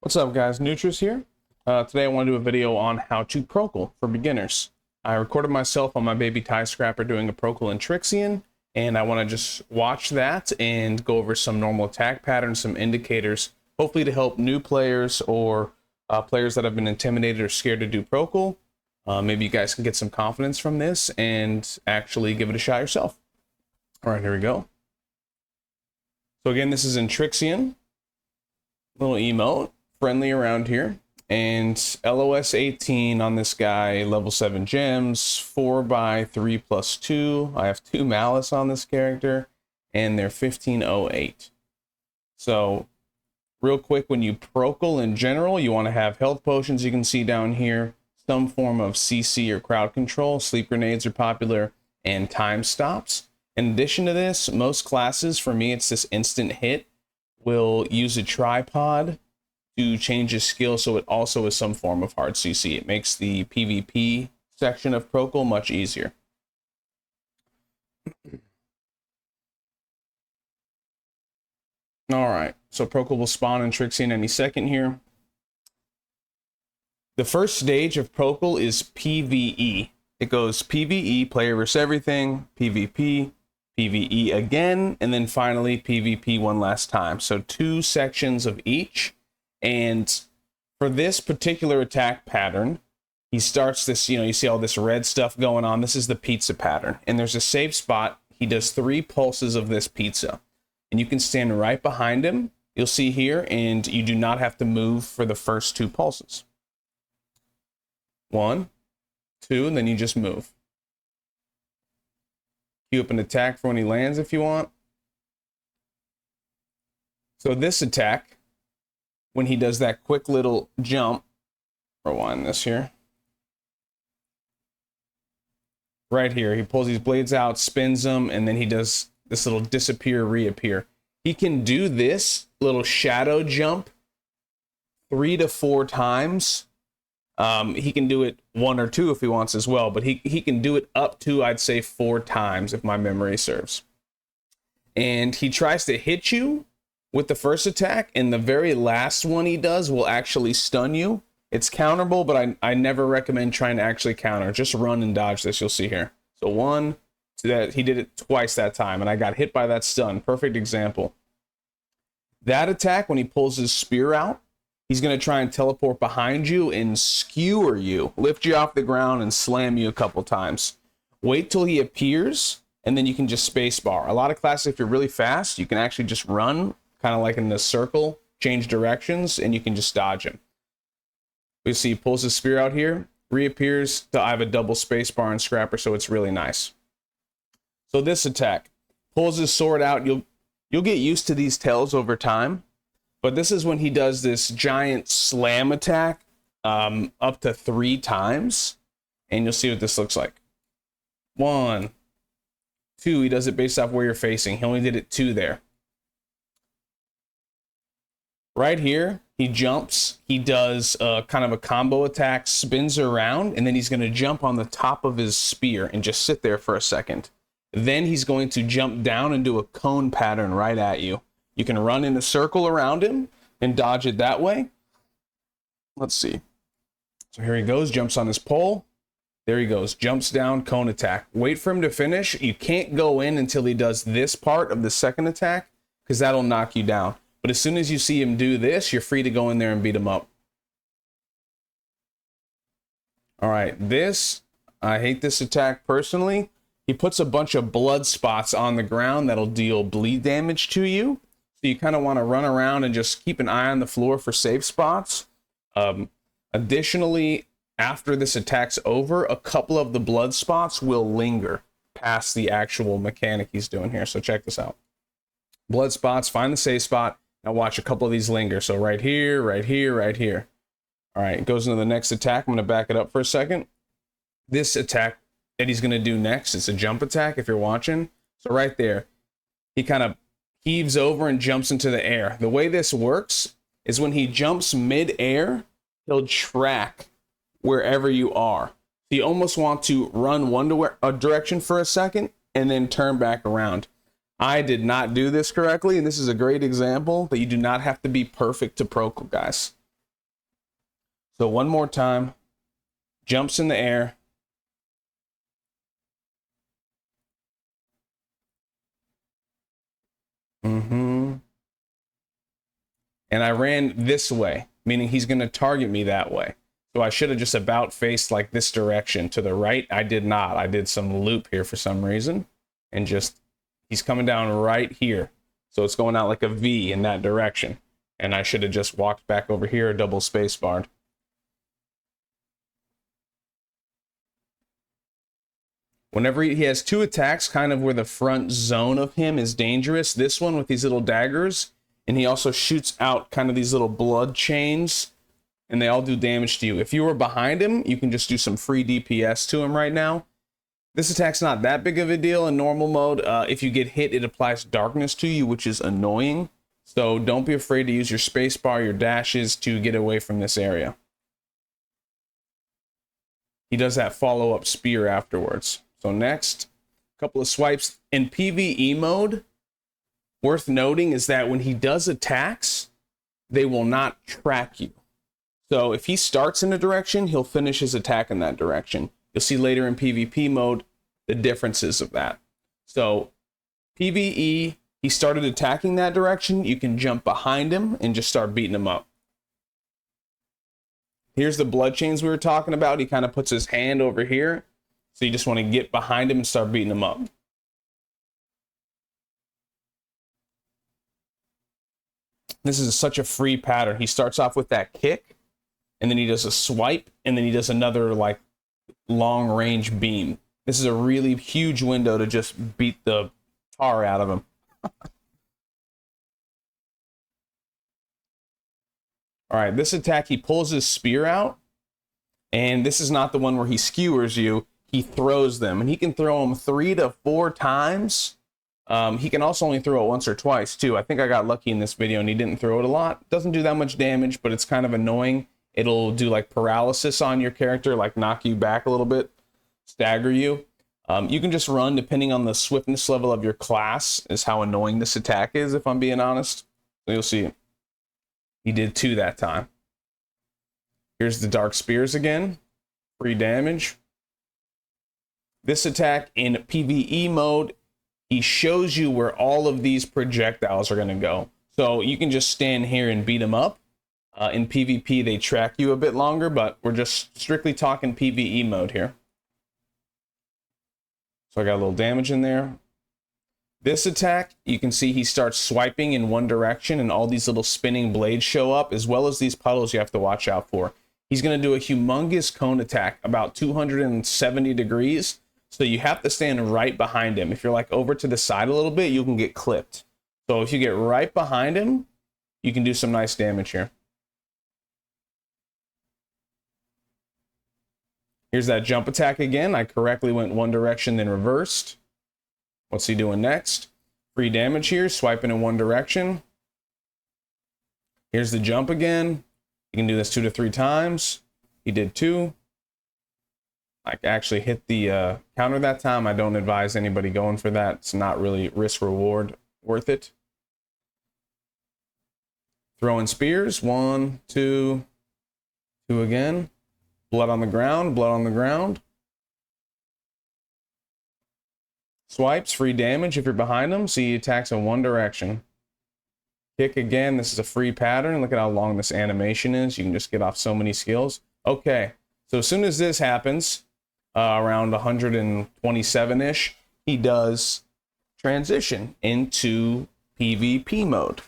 What's up, guys? Nutris here. Today I want to do a video on how to Prokel for beginners. I recorded myself on my baby tie scrapper doing a Prokel in Trixian, and I want to just watch that and go over some normal attack patterns, some indicators, hopefully to help new players or players that have been intimidated or scared to do Prokel. Maybe you guys can get some confidence from this and actually give it a shot yourself. All right, here we go. So again, this is in Trixian. Little emote. Friendly around here, and LOS 18 on this guy, level 7 gems, 4x3+2. I have 2 malice on this character, and they're 1508. So real quick, when you Prokel in general, you want to have health potions, you can see down here, some form of CC or crowd control. Sleep grenades are popular, and time stops. In addition to this, most classes, for me it's this instant hit, will use a tripod to change his skill, so it also is some form of hard CC. It makes the PvP section of Prokel much easier. All right, so Prokel will spawn in Trixian any second here. The first stage of Prokel is PvE. It goes PvE, player versus everything, PvP, PvE again, and then finally PvP one last time. So 2 sections of each. And for this particular attack pattern, he starts this, you see all this red stuff going on. This is the pizza pattern. And there's a safe spot. He does 3 pulses of this pizza. And you can stand right behind him. You'll see here, and you do not have to move for the first 2 pulses. 1, 2, and then you just move. Queue up an attack for when he lands if you want. So this attack, when he does that quick little jump, rewind this here. Right here, he pulls these blades out, spins them, and then he does this little disappear, reappear. He can do this little shadow jump 3 to 4 times. He can do it 1 or 2 if he wants as well, but he can do it up to, I'd say, 4 times if my memory serves. And he tries to hit you with the first attack, and the very last one he does will actually stun you. It's counterable, but I never recommend trying to actually counter. Just run and dodge this, you'll see here. So 1, so that he did it twice that time, and I got hit by that stun. Perfect example. That attack, when he pulls his spear out, he's going to try and teleport behind you and skewer you, lift you off the ground and slam you a couple times. Wait till he appears, and then you can just spacebar. A lot of classes, if you're really fast, you can actually just run, kind of like in the circle, change directions, and you can just dodge him. We see he pulls his spear out here, reappears. I have a double space bar and scrapper, so it's really nice. So this attack, pulls his sword out. You'll get used to these tells over time, but this is when he does this giant slam attack up to 3 times, and you'll see what this looks like. 1, 2, he does it based off where you're facing. He only did it 2 there. Right here, he jumps, he does kind of a combo attack, spins around, and then he's going to jump on the top of his spear and just sit there for a second. Then he's going to jump down and do a cone pattern right at you. You can run in a circle around him and dodge it that way. Let's see. So here he goes, jumps on his pole. There he goes, jumps down, cone attack. Wait for him to finish. You can't go in until he does this part of the second attack, because that'll knock you down. But as soon as you see him do this, you're free to go in there and beat him up. All right, this, I hate this attack personally. He puts a bunch of blood spots on the ground that'll deal bleed damage to you. So you kind of want to run around and just keep an eye on the floor for safe spots. Additionally, after this attack's over, a couple of the blood spots will linger past the actual mechanic he's doing here. So check this out. Blood spots, find the safe spot. Now watch a couple of these linger. So right here, right here, right here. All right, it goes into the next attack. I'm going to back it up for a second. This attack that he's going to do next, it's a jump attack if you're watching. So right there, he kind of heaves over and jumps into the air. The way this works is when he jumps mid-air, he'll track wherever you are. So you almost want to run one direction for a second and then turn back around. I did not do this correctly, and this is a great example, but you do not have to be perfect to Prokel, guys. So one more time, jumps in the air. And I ran this way, meaning he's going to target me that way. So I should have just about faced like this direction to the right. I did not. I did some loop here for some reason. And just, he's coming down right here. So it's going out like a V in that direction. And I should have just walked back over here, double space barred. Whenever he has two attacks, kind of where the front zone of him is dangerous. This one with these little daggers. And he also shoots out kind of these little blood chains. And they all do damage to you. If you were behind him, you can just do some free DPS to him right now. This attack's not that big of a deal in normal mode. If you get hit, it applies darkness to you, which is annoying. So don't be afraid to use your spacebar, your dashes to get away from this area. He does that follow-up spear afterwards. So next, a couple of swipes. In PvE mode, worth noting is that when he does attacks, they will not track you. So if he starts in a direction, he'll finish his attack in that direction. You'll see later in PvP mode the differences of that. So PvE, he started attacking that direction. You can jump behind him and just start beating him up. Here's the blood chains we were talking about. He kind of puts his hand over here. So you just want to get behind him and start beating him up. This is such a free pattern. He starts off with that kick. And then he does a swipe, and then he does another like long range beam. This is a really huge window to just beat the tar out of him. All right, this attack, he pulls his spear out, and this is not the one where he skewers you. He throws them, and he can throw them 3 to 4 times. He can also only throw it once or twice too. I think I got lucky in this video, and he didn't throw it a lot. Doesn't do that much damage, but it's kind of annoying. It'll do like paralysis on your character, like knock you back a little bit, stagger you. You can just run depending on the swiftness level of your class is how annoying this attack is, if I'm being honest. So you'll see he did 2 that time. Here's the Dark Spears again, free damage. This attack in PvE mode, he shows you where all of these projectiles are going to go. So you can just stand here and beat them up. In PvP, they track you a bit longer, but we're just strictly talking PvE mode here. So I got a little damage in there. This attack, you can see he starts swiping in one direction, and all these little spinning blades show up, as well as these puddles you have to watch out for. He's going to do a humongous cone attack, about 270 degrees, so you have to stand right behind him. If you're like over to the side a little bit, you can get clipped. So if you get right behind him, you can do some nice damage here. Here's that jump attack again. I correctly went one direction, then reversed. What's he doing next? Free damage here, swiping in one direction. Here's the jump again. You can do this 2 to 3 times. He did 2. I actually hit the counter that time. I don't advise anybody going for that. It's not really risk-reward worth it. Throwing spears. 1, 2, 2 again. Blood on the ground, blood on the ground. Swipes, free damage if you're behind him. See, he attacks in one direction. Kick again. This is a free pattern. Look at how long this animation is. You can just get off so many skills. Okay, so as soon as this happens, around 127-ish, he does transition into PvP mode.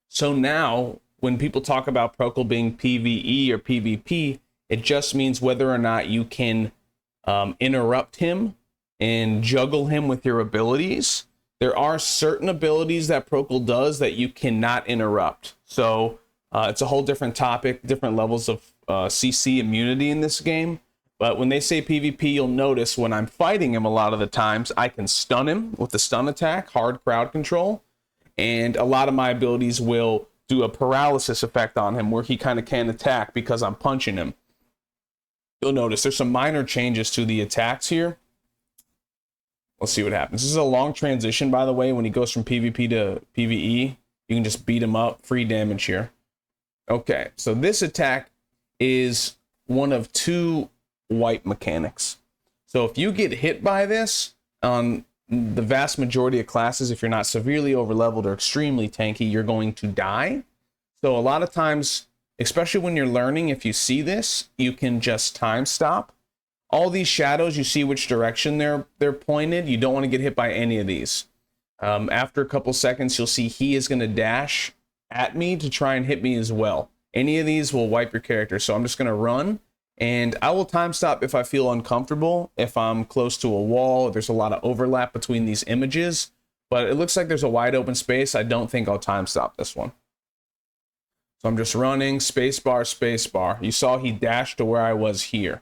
So now, when people talk about Prokel being PvE or PvP, it just means whether or not you can interrupt him and juggle him with your abilities. There are certain abilities that Prokel does that you cannot interrupt. So it's a whole different topic, different levels of CC immunity in this game. But when they say PvP, you'll notice when I'm fighting him a lot of the times, I can stun him with the stun attack, hard crowd control. And a lot of my abilities will do a paralysis effect on him where he kind of can't attack because I'm punching him. You'll notice there's some minor changes to the attacks here. Let's see what happens. This is a long transition, by the way. When he goes from PvP to PvE, you can just beat him up. Free damage here. Okay, so this attack is one of two wipe mechanics. So if you get hit by this on the vast majority of classes, if you're not severely overleveled or extremely tanky, you're going to die. So a lot of times, especially when you're learning, if you see this, you can just time stop. All these shadows, you see which direction they're pointed. You don't want to get hit by any of these. After a couple seconds, you'll see he is going to dash at me to try and hit me as well. Any of these will wipe your character. So I'm just going to run. And I will time stop if I feel uncomfortable, if I'm close to a wall, there's a lot of overlap between these images, but it looks like there's a wide open space. I don't think I'll time stop this one. So I'm just running, spacebar, spacebar. You saw he dashed to where I was here.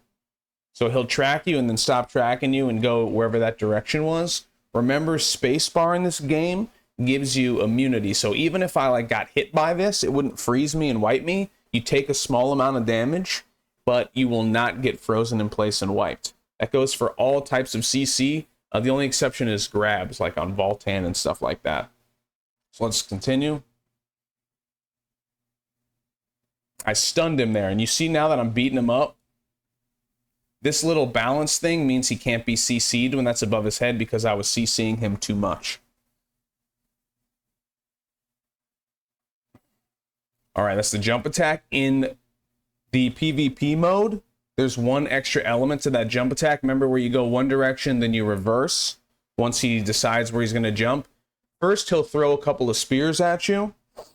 So he'll track you and then stop tracking you and go wherever that direction was. Remember, spacebar in this game gives you immunity. So even if I got hit by this, it wouldn't freeze me and wipe me. You take a small amount of damage, but you will not get frozen in place and wiped. That goes for all types of CC. The only exception is grabs, like on Voltan and stuff like that. So let's continue. I stunned him there, and you see now that I'm beating him up, this little balance thing means he can't be CC'd when that's above his head because I was CCing him too much. All right, that's the jump attack. In the PvP mode, there's one extra element to that jump attack. Remember where you go one direction, then you reverse once he decides where he's going to jump? First, he'll throw a couple of spears at you,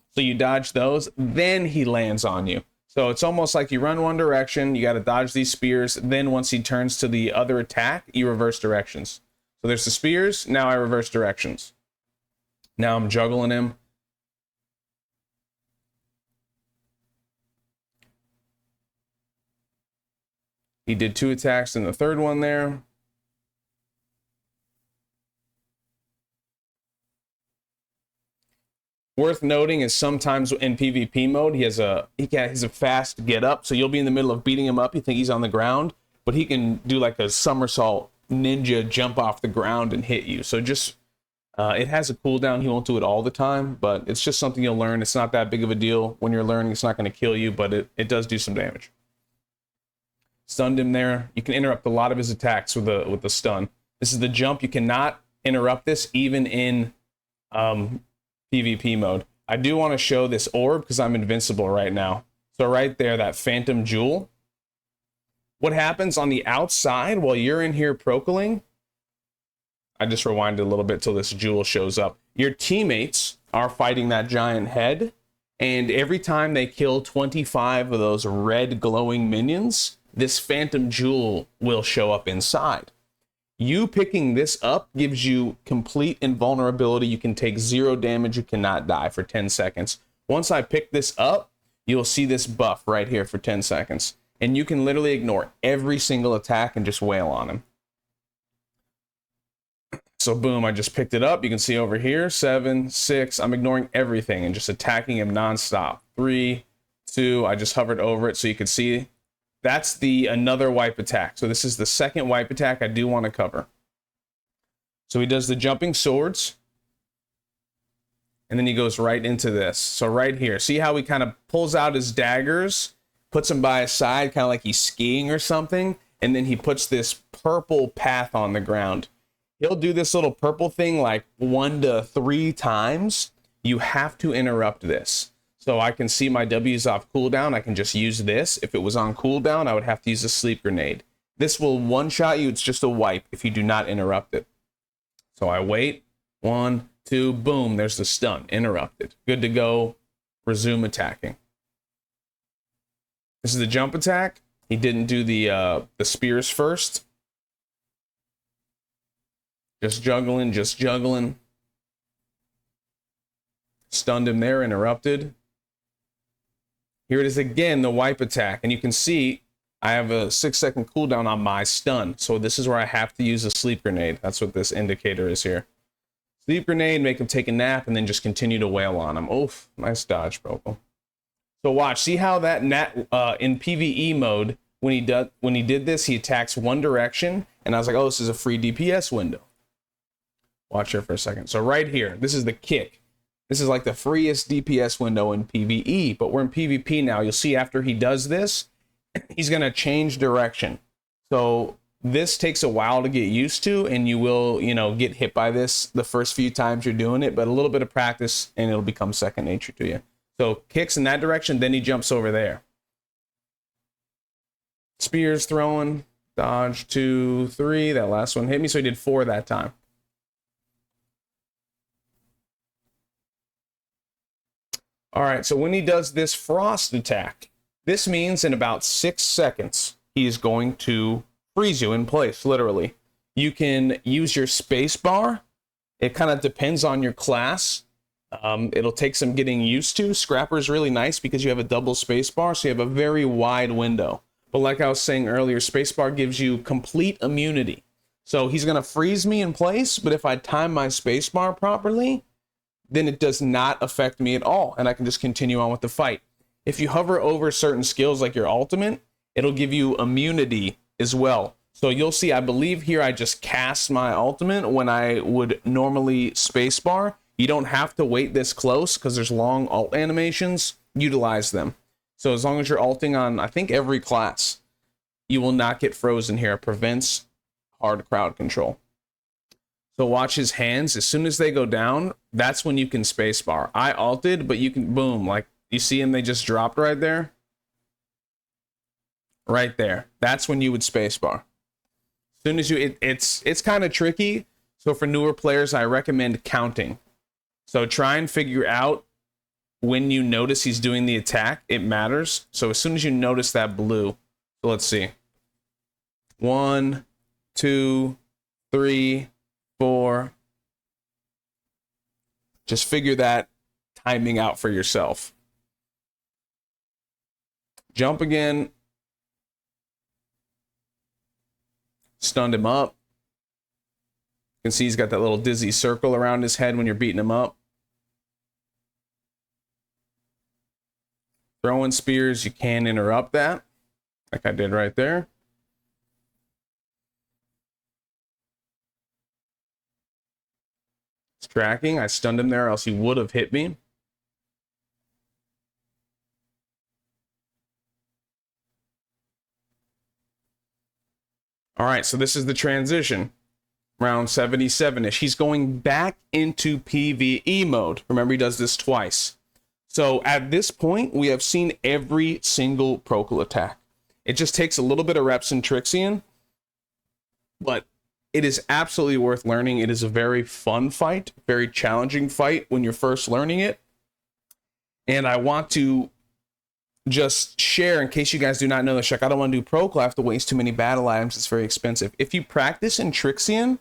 so you dodge those, then he lands on you. So it's almost like you run one direction, you got to dodge these spears, then once he turns to the other attack, you reverse directions. So there's the spears, now I reverse directions. Now I'm juggling him. He did 2 attacks in the third one there. Worth noting is sometimes in PvP mode, he has a fast get up. So you'll be in the middle of beating him up. You think he's on the ground, but he can do like a somersault ninja jump off the ground and hit you. So just, it has a cooldown. He won't do it all the time, but it's just something you'll learn. It's not that big of a deal. When you're learning, it's not going to kill you, but it does do some damage. Stunned him there. You can interrupt a lot of his attacks with the stun. This is the jump. You cannot interrupt this even in PvP mode. I do want to show this orb because I'm invincible right now. So right there, that phantom jewel. What happens on the outside while you're in here prokeling? I just rewinded a little bit till this jewel shows up. Your teammates are fighting that giant head, and every time they kill 25 of those red glowing minions, this phantom jewel will show up inside. You picking this up gives you complete invulnerability. You can take 0 damage. You cannot die for 10 seconds. Once I pick this up, you'll see this buff right here for 10 seconds. And you can literally ignore every single attack and just wail on him. So boom, I just picked it up. You can see over here, 7, 6. I'm ignoring everything and just attacking him nonstop. 3, 2, I just hovered over it so you can see. That's the another wipe attack. So this is the second wipe attack I do want to cover. So he does the jumping swords. And then he goes right into this. So right here, see how he kind of pulls out his daggers, puts them by his side, kind of like he's skiing or something. And then he puts this purple path on the ground. He'll do this little purple thing like 1 to 3 times. You have to interrupt this. So I can see my W's off cooldown. I can just use this. If it was on cooldown, I would have to use a sleep grenade. This will one-shot you. It's just a wipe if you do not interrupt it. So I wait. 1, 2, boom. There's the stun. Interrupted. Good to go. Resume attacking. This is the jump attack. He didn't do the spears first. Just juggling, just juggling. Stunned him there. Interrupted. Here it is again, the wipe attack. And you can see I have a 6-second cooldown on my stun. So this is where I have to use a sleep grenade. That's what this indicator is here. Sleep grenade, make him take a nap, and then just continue to wail on him. Oof, nice dodge, Prokel. So watch, see how that in PvE mode, when he did this, he attacks one direction, and I was like, oh, this is a free DPS window. Watch here for a second. So right here, this is the kick. This is like the freest DPS window in PvE, but we're in PvP now. You'll see after he does this, he's going to change direction. So this takes a while to get used to, and you will, you know, get hit by this the first few times you're doing it, but a little bit of practice and it'll become second nature to you. So kicks in that direction, then he jumps over there. Spears throwing, dodge 2, 3. That last one hit me, so he did 4 that time. All right, so when he does this frost attack, this means in about 6 seconds, he is going to freeze you in place, literally. You can use your space bar. It kind of depends on your class. It'll take some getting used to. Scrapper is really nice because you have a double space bar, so you have a very wide window. But like I was saying earlier, spacebar gives you complete immunity. So he's going to freeze me in place, but if I time my spacebar properly, then it does not affect me at all, and I can just continue on with the fight. If you hover over certain skills like your ultimate, it'll give you immunity as well. So you'll see, I believe here I just cast my ultimate when I would normally spacebar. You don't have to wait this close because there's long ult animations. Utilize them. So as long as you're ulting on, I think, every class, you will not get frozen here. It prevents hard crowd control. So watch his hands. As soon as they go down, that's when you can spacebar. I ulted, but you can, boom, like you see him, they just dropped right there. Right there. That's when you would spacebar. As soon as you, it's kind of tricky. So for newer players, I recommend counting. So try and figure out when you notice he's doing the attack. It matters. So as soon as you notice that blue, so let's see. 1, 2, 3, 4. Just figure that timing out for yourself. Jump again. Stunned him up. You can see he's got that little dizzy circle around his head when you're beating him up. Throwing spears, you can interrupt that, like I did right there. It's tracking. I stunned him there, else he would have hit me. All right, so this is the transition. Round 77-ish. He's going back into PvE mode. Remember, he does this twice. So at this point, we have seen every single Prokel attack. It just takes a little bit of reps in Trixian, but it is absolutely worth learning. It is a very fun fight, very challenging fight when you're first learning it. And I want to just share, in case you guys do not know this, I don't want to do Prokel. I have to waste too many battle items. It's very expensive. If you practice in Trixian,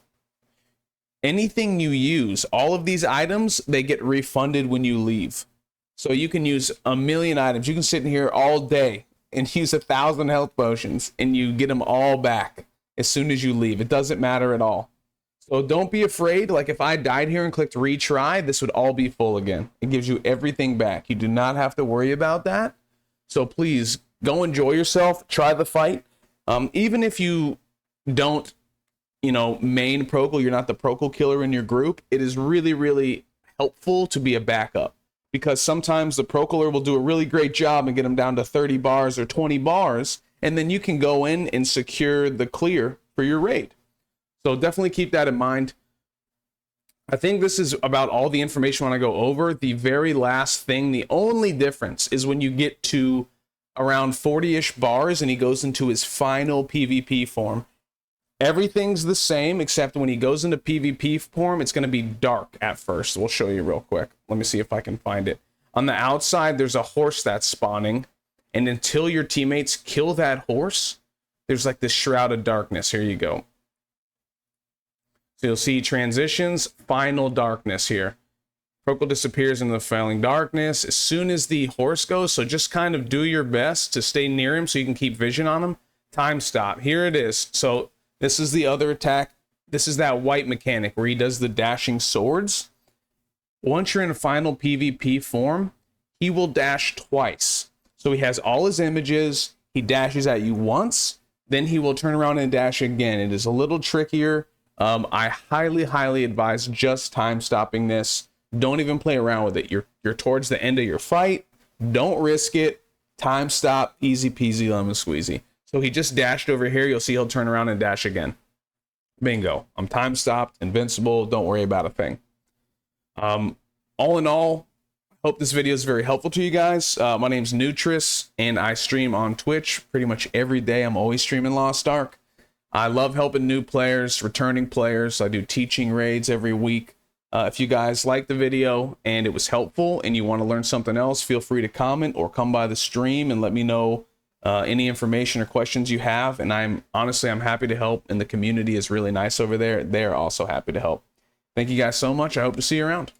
anything you use, all of these items, they get refunded when you leave. So you can use a million items. You can sit in here all day and use 1,000 health potions and you get them all back as soon as you leave. It doesn't matter at all. So don't be afraid. Like if I died here and clicked retry, this would all be full again. It gives you everything back. You do not have to worry about that. So please go enjoy yourself. Try the fight. Even if you don't, main Prokel, you're not the Prokel killer in your group, it is really, really helpful to be a backup. Because sometimes the Prokeler will do a really great job and get them down to 30 bars or 20 bars, and then you can go in and secure the clear for your raid. So definitely keep that in mind. I think this is about all the information I want to go over. The very last thing, the only difference is when you get to around 40-ish bars and he goes into his final PvP form. Everything's the same, except when he goes into PvP form, it's going to be dark at first. We'll show you real quick. Let me see if I can find it. On the outside, there's a horse that's spawning. And until your teammates kill that horse, there's like this shroud of darkness. Here you go. So you'll see transitions, final darkness here. Prokel disappears into the failing darkness as soon as the horse goes. So just kind of do your best to stay near him so you can keep vision on him. Time stop. Here it is. So this is the other attack. This is that white mechanic where he does the dashing swords. Once you're in a final PvP form, he will dash twice. So he has all his images. He dashes at you once. Then he will turn around and dash again. It is a little trickier. I highly, highly advise just time stopping this. Don't even play around with it. You're towards the end of your fight. Don't risk it. Time stop, easy peasy, lemon squeezy. So he just dashed over here. You'll see he'll turn around and dash again. Bingo. I'm time stopped, invincible. Don't worry about a thing. All in all, hope this video is very helpful to you guys. My name's Nutris, and I stream on Twitch pretty much every day. I'm always streaming Lost Ark. I love helping new players, returning players. I do teaching raids every week. If you guys like the video and it was helpful and you want to learn something else, feel free to comment or come by the stream and let me know any information or questions you have. And I'm happy to help, and the community is really nice over there. They're also happy to help. Thank you guys so much. I hope to see you around.